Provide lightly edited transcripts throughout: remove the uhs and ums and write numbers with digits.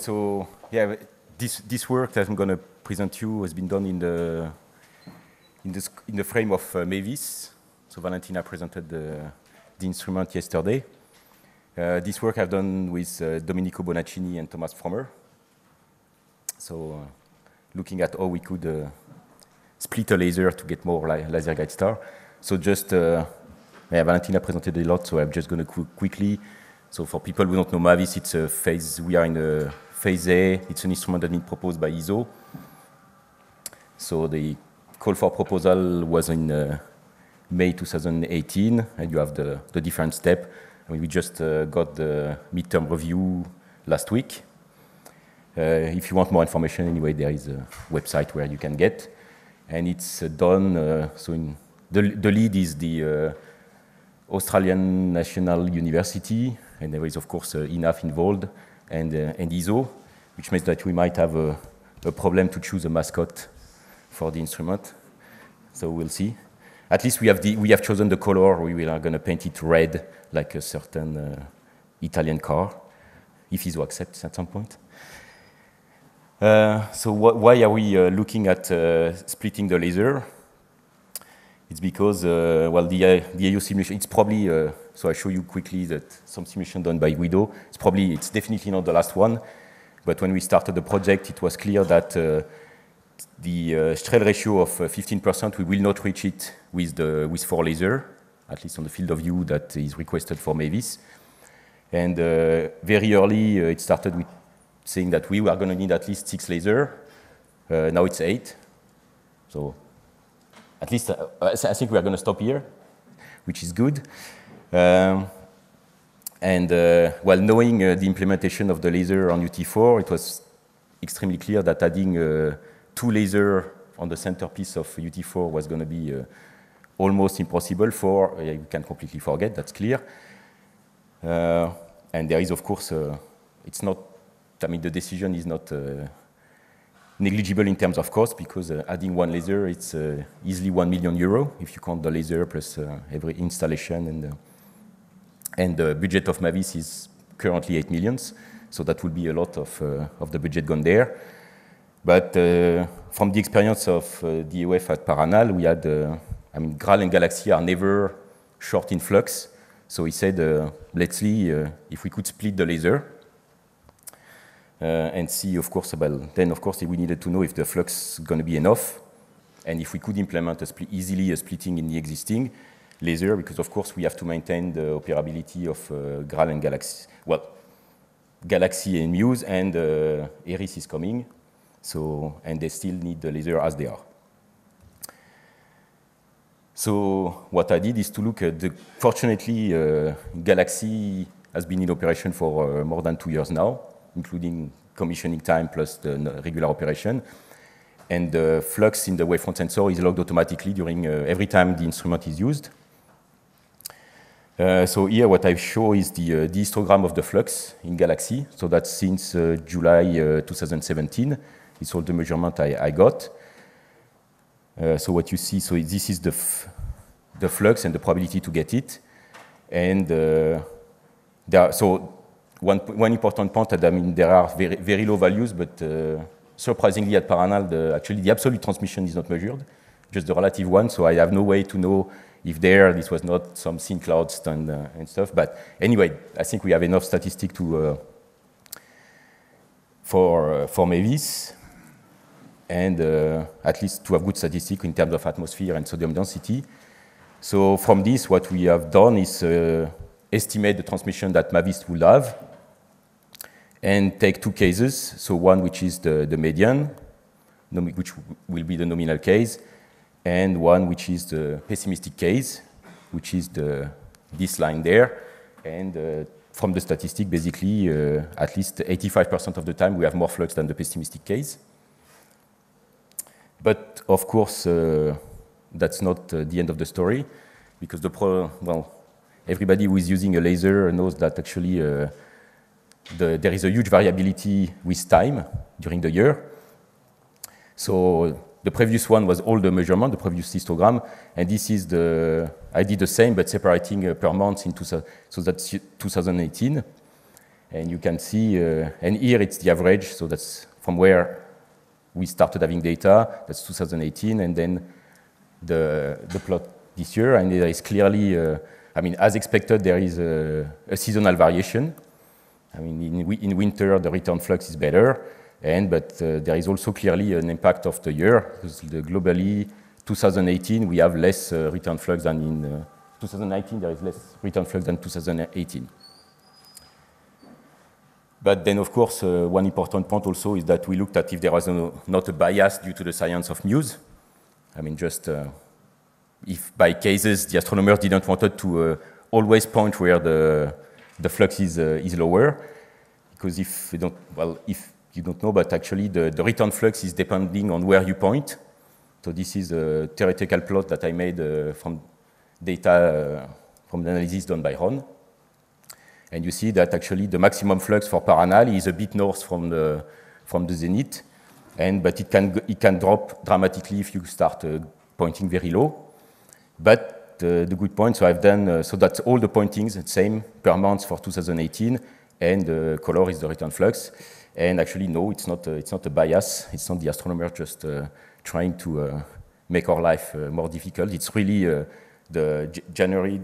So yeah, this work that I'm going to present you has been done in the frame of Mavis. So Valentina presented the instrument yesterday. This work I've done with Domenico Bonaccini and Thomas Frommer. So looking at how we could split a laser to get more laser guide star. So just, Valentina presented a lot, so I'm just going to quickly. So for people who don't know Mavis, it's a phase, we are in a phase A. It's an instrument that been proposed by ESO. So the call for proposal was in May 2018, and you have the different steps. I mean, we just got the midterm review last week. If you want more information, anyway, there is a website where you can get. And it's done, so the lead is the Australian National University, and there is, of course, INAF involved, and ESO, which means that we might have a problem to choose a mascot for the instrument. So we'll see. At least we have chosen the color. We are going to paint it red, like a certain Italian car, if ESO accepts at some point. So why are we looking at splitting the laser? It's because, well, the AU simulation, it's probably, so I show you quickly that some simulation done by Guido. It's definitely not the last one. But when we started the project, it was clear that the Strehl ratio of 15%, we will not reach it with 4 laser, at least on the field of view that is requested for Mavis. And very early, it started with saying that we are going to need at least 6 laser. Now it's 8. So at least I think we are going to stop here, which is good. Well, knowing the implementation of the laser on UT4, it was extremely clear that adding 2 lasers on the centerpiece of UT4 was going to be almost impossible you can completely forget, that's clear. And there is, of course, it's not, I mean, the decision is not negligible in terms of cost, because adding 1 laser, it's easily €1 million if you count the laser plus every installation, and the budget of Mavis is currently 8 million, so that would be a lot of the budget gone there. But from the experience of the EOF at Paranal, we had, I mean, Graal and Galaxy are never short in flux, so he said, let's see if we could split the laser. And see, of course, then of course we needed to know if the flux is going to be enough, and if we could implement easily a splitting in the existing laser, because of course we have to maintain the operability of Graal and Galaxy. Well, Galaxy and Muse, and Eris is coming, so, and they still need the laser as they are. So what I did is to look at fortunately, Galaxy has been in operation for more than 2 years now, including commissioning time plus the regular operation. And the flux in the wavefront sensor is logged automatically during every time the instrument is used. So here what I show is the histogram of the flux in Galaxy. So that's since July 2017. It's all the measurement I got. So what you see, so this is the flux and the probability to get it. And so one important point, I mean, there are very, very low values, but surprisingly at Paranal, actually the absolute transmission is not measured, just the relative one, so I have no way to know if this was not some thin clouds and stuff. But anyway, I think we have enough statistic for Mavis, and at least to have good statistic in terms of atmosphere and sodium density. So from this, what we have done is estimate the transmission that Mavis will have, and take 2 cases, so one which is the median, which will be the nominal case, and one which is the pessimistic case, which is this line there. And from the statistic, basically, at least 85% of the time, we have more flux than the pessimistic case. But of course, that's not the end of the story, because everybody who is using a laser knows that actually there is a huge variability with time during the year. So the previous one was all the measurement, the previous histogram, and this is I did the same, but separating per month so that's 2018. And you can see, and here it's the average, so that's from where we started having data, that's 2018, and then the plot this year, and there is clearly, I mean, as expected, there is a seasonal variation. I mean, in winter, the return flux is better, but there is also clearly an impact of the year, because globally, 2018, we have less return flux than in 2019, there is less return flux than 2018. But then, of course, one important point also is that we looked at if there was not a bias due to the science of Muse. I mean, just if by cases the astronomers didn't want to always point where the flux is lower, because if you don't know, but actually the return flux is depending on where you point. So this is a theoretical plot that I made from data from the analysis done by Ron. And you see that actually the maximum flux for Paranal is a bit north from the zenith, but it can drop dramatically if you start pointing very low. But the good point, so I've done, so that's all the pointings, same per month for 2018, and the color is the return flux. And actually, no, it's not a bias. It's not the astronomer just trying to make our life more difficult. It's really the January,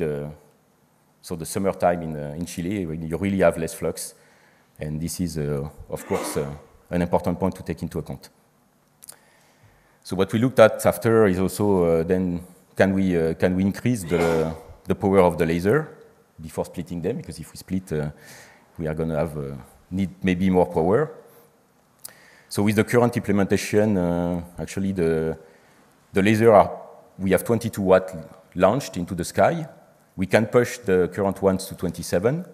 so the summertime in Chile, when you really have less flux. And this is, of course, an important point to take into account. So what we looked at after is also then, can we increase the power of the laser before splitting them? Because if we split, we are going to need maybe more power. So with the current implementation, actually the laser we have 22 watt launched into the sky. We can push the current ones to 27.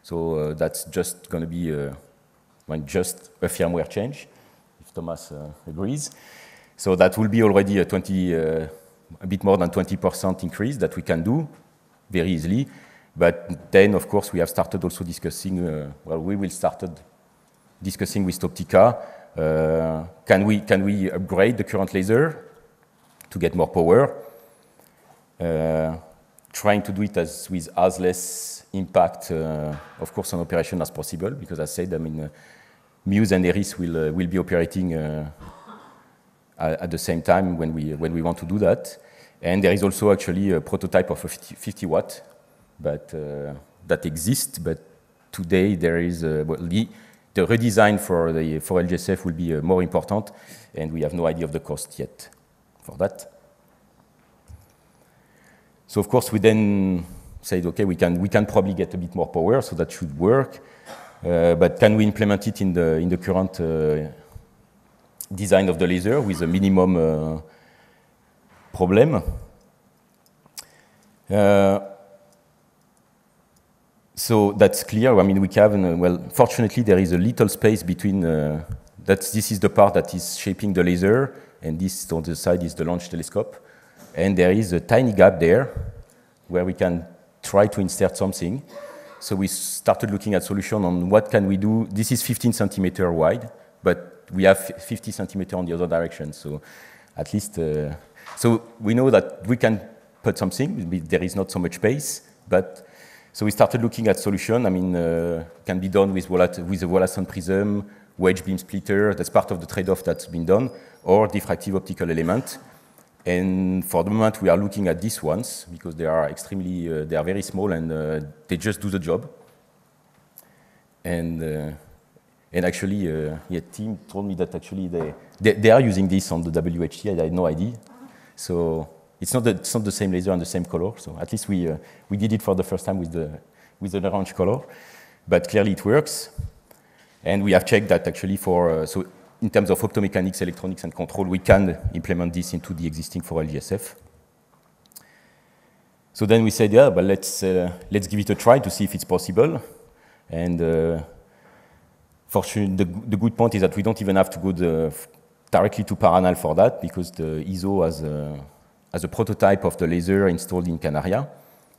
So that's just going to be just a firmware change, if Thomas agrees. So that will be already a bit more than 20% increase that we can do very easily. But then, of course, we have started also discussing, we will start discussing with Optica, can we upgrade the current laser to get more power? Trying to do it with as less impact, of course, on operation as possible, because as I said, I mean, Muse and Eris will be operating at the same time when we want to do that. And there is also actually a prototype of a 50 watt, but that exists. But today there is the redesign for LGSF will be more important, and we have no idea of the cost yet for that. So of course we then said, okay, we can probably get a bit more power, so that should work. But can we implement it in the current design of the laser with a minimum problem? So that's clear. I mean, we can. Fortunately, there is a little space between. This is the part that is shaping the laser, and this on the side is the launch telescope. And there is a tiny gap there where we can try to insert something. So we started looking at solution on what can we do. This is 15 centimeter wide, but we have 50 centimeter on the other direction. So at least, so we know that we can put something. There is not so much space, but so we started looking at solution. I mean, can be done with a Wollaston prism, wedge beam splitter. That's part of the trade-off that's been done, or diffractive optical element. And for the moment, we are looking at these ones because they are they are very small and they just do the job. And actually, team told me that actually they are using this on the WHT. I had no idea. So it's not the same laser and the same color. So at least we did it for the first time with the orange color, but clearly it works. And we have checked that actually so in terms of optomechanics, electronics, and control, we can implement this into the existing 4LGSF. So then we said, yeah, but let's give it a try to see if it's possible. And fortunately, the good point is that we don't even have to go directly to Paranal for that, because the ESO has a prototype of the laser installed in Canaria.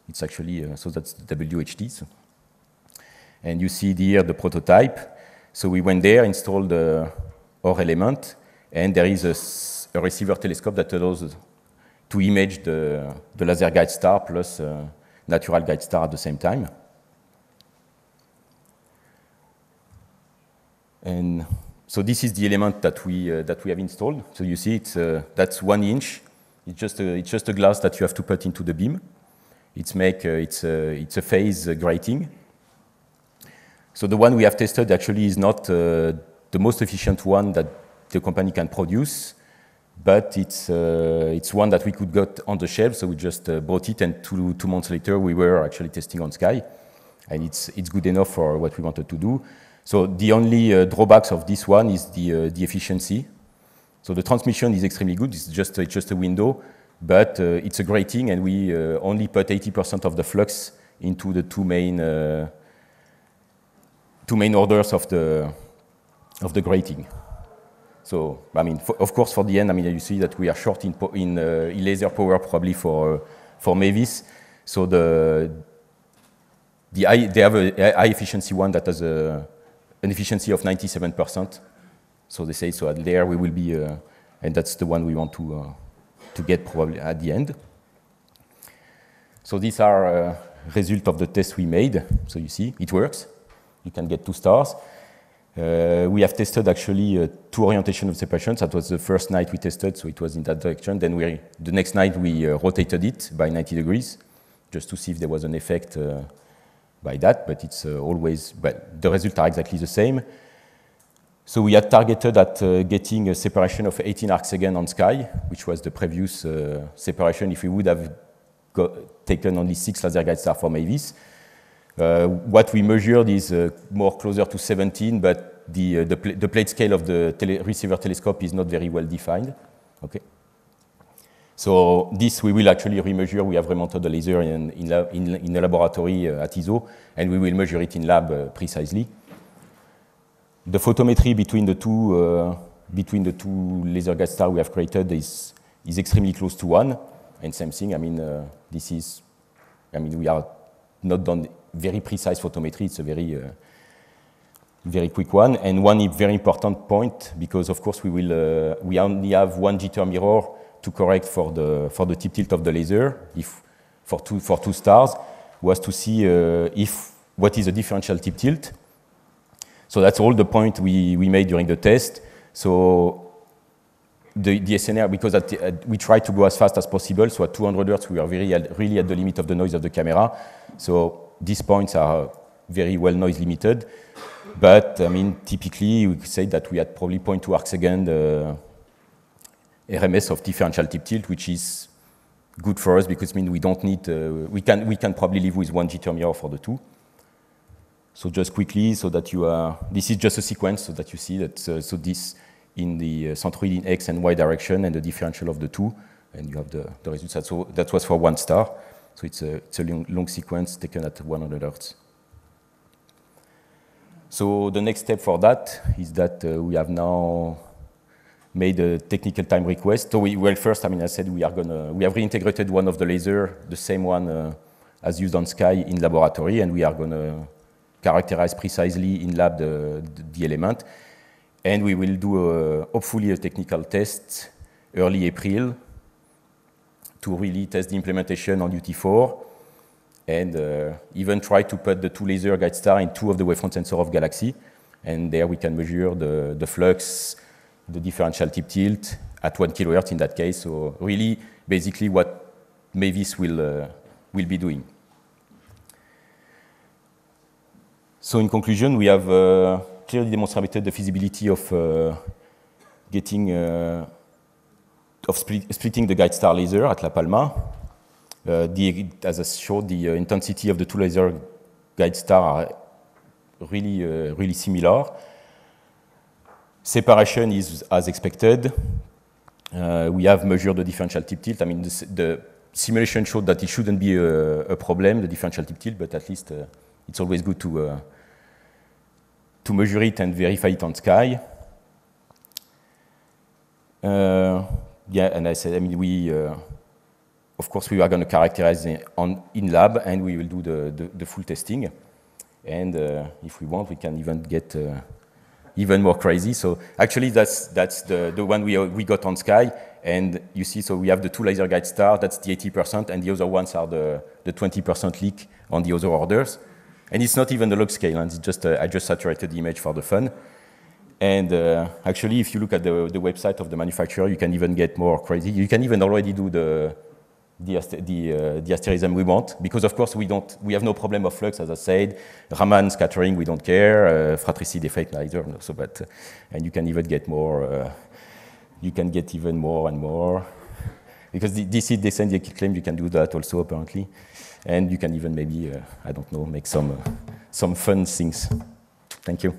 It's actually, so that's the WHT. So. And you see here the prototype. So we went there, installed our element, and there is a receiver telescope that allows to image the laser guide star plus natural guide star at the same time. And so this is the element that we have installed. So you see, that's 1 inch. It's just a glass that you have to put into the beam. It's a phase grating. So the one we have tested actually is not the most efficient one that the company can produce, but it's one that we could get on the shelf. So we just bought it, and two months later we were actually testing on Sky, and it's good enough for what we wanted to do. So the only drawbacks of this one is the efficiency. So the transmission is extremely good. It's just a window, but it's a grating, and we only put 80% of the flux into the two main orders of the grating. So I mean, of course, for the end, I mean, you see that we are short in laser power probably for Mavis. So they have a high efficiency one that has an efficiency of 97%. So they say, so there we will be, and that's the one we want to get probably at the end. So these are result of the test we made. So you see, it works. You can get 2 stars. We have tested actually 2 orientation of separation. That was the first night we tested, so it was in that direction. Then the next night we rotated it by 90 degrees, just to see if there was an effect by that, but it's always, but the results are exactly the same. So we had targeted at getting a separation of 18 arcseconds on Sky, which was the previous separation if we would have taken only 6 laser guide stars for Mavis. What we measured is more closer to 17, but the plate scale of the receiver telescope is not very well defined. Okay. So this we will actually remeasure. We have remounted the laser in the laboratory at ISO, and we will measure it in lab precisely. The photometry between the two laser guide stars we have created is extremely close to 1, and same thing. I mean, we are not done very precise photometry. It's a very quick one, and one very important point, because of course we only have 1 jitter mirror to correct for the tip tilt of the laser. If for two stars, was to see what is the differential tip tilt. So that's all the point we made during the test. So the SNR, because we tried to go as fast as possible. So at 200 Hz, we are really at the limit of the noise of the camera. So these points are very well noise limited. But I mean, typically we could say that we had probably 0.2 arcsecond RMS of differential tip tilt, which is good for us because I mean we don't need we can probably live with 1 jitter mirror for the 2. So just quickly, so that you are, this is just a sequence so that you see that so this in the centroid in X and Y direction and the differential of the 2, and you have the results. So that was for 1 star. So it's a long sequence taken at 100 Hz. So the next step for that is that we have now made a technical time request. So first, I mean, I said we have reintegrated one of the laser, the same one as used on Sky in laboratory, and we are gonna characterize precisely in lab the element. And we will do hopefully a technical test early April to really test the implementation on UT4, and even try to put the 2 laser guide stars in 2 of the wavefront sensors of Galaxy. And there we can measure the flux, the differential tip tilt at 1 kHz in that case. So really, basically what Mavis will be doing. So in conclusion, we have clearly demonstrated the feasibility of splitting the guide star laser at La Palma. As I showed, the intensity of the 2 laser guide stars are really similar. Separation is as expected. We have measured the differential tip tilt. I mean, the simulation showed that it shouldn't be a problem, the differential tip tilt, but at least it's always good to measure it and verify it on Sky. Yeah, and I said, I mean, of course, we are going to characterize in lab, and we will do the full testing. And if we want, we can even get even more crazy. So actually, that's the one we got on Sky. And you see, so we have the 2 laser guide stars, that's the 80%, and the other ones are the 20% leak on the other orders. And it's not even the log scale, and it's just I just saturated the image for the fun. And actually, if you look at the website of the manufacturer, you can even get more crazy. You can even already do the asterism we want, because of course we have no problem of flux, as I said. Raman scattering, we don't care. Fratricide effect neither. So, but and you can even get more. You can get even more and more, because the DC descending claim you can do that also apparently, and you can even maybe I don't know, make some fun things. Thank you.